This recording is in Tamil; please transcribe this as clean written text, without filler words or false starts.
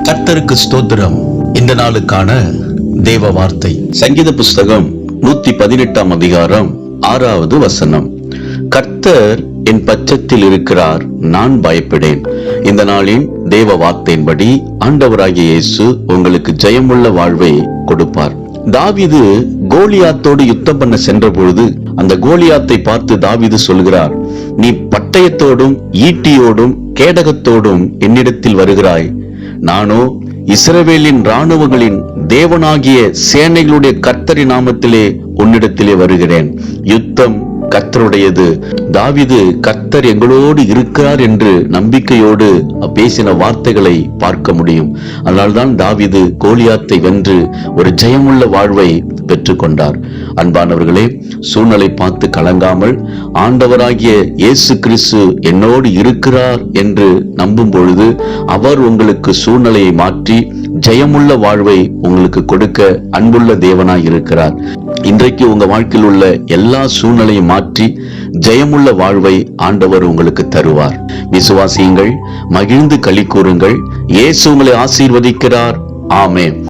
கர்த்தருக்கு ஸ்தோத்திரம். இந்த நாளுக்கான தேவ வார்த்தை சங்கீத புஸ்தகம் 118 அதிகாரம் 6வது வசனம். கர்த்தர் என் பட்சத்தில் இருக்கிறார், நான் பயப்படேன். இந்த நாளின் தேவ வார்த்தையின்படி ஆண்டவராகிய இயேசு உங்களுக்கு ஜெயமுள்ள வாழ்வை கொடுப்பார். தாவீது கோலியாத்தோடு யுத்தம் பண்ண சென்ற பொழுது அந்த கோலியாத்தை பார்த்து தாவீது சொல்கிறார், நீ பட்டயத்தோடும் ஈட்டியோடும் கேடகத்தோடும் என்னிடத்தில் வருகிறாய், நானோ இஸ்ரவேலின் இராணுவங்களின் தேவனாகிய சேனைகளுடைய கர்த்தரின் நாமத்திலே உன்னிடத்திலே வருகிறேன். யுத்தம் கர்த்தருடையது. தாவீது கர்த்தர் எங்களோடு இருக்கிறார் என்று நம்பிக்கையோடு பேசின வார்த்தைகளை பார்க்க முடியும். அதனால்தான் தாவீது கோலியாத்தை வென்று ஒரு ஜெயமுள்ள வாழ்வை பெற்றுக்கொண்டார். அன்பானவர்களே, சூழ்நிலை பார்த்து கலங்காமல் ஆண்டவராகிய இயேசு கிறிஸ்து என்னோடு இருக்கிறார் என்று நம்பும் பொழுது அவர் உங்களுக்கு சூழ்நிலையை மாற்றி ஜெயமுள்ள வாழ்வை உங்களுக்கு கொடுக்க அன்புள்ள தேவனாய் இருக்கிறார். இன்றைக்கு உங்க வாழ்க்கையில் உள்ள எல்லா சூழ்நிலையும் மாற்றி ஜெயமுள்ள வாழ்வை ஆண்டவர் உங்களுக்கு தருவார். விசுவாசியுங்கள், மகிழ்ந்து களி கூறுங்கள். இயேசு உங்களை ஆசீர்வதிக்கிறார். ஆமென்.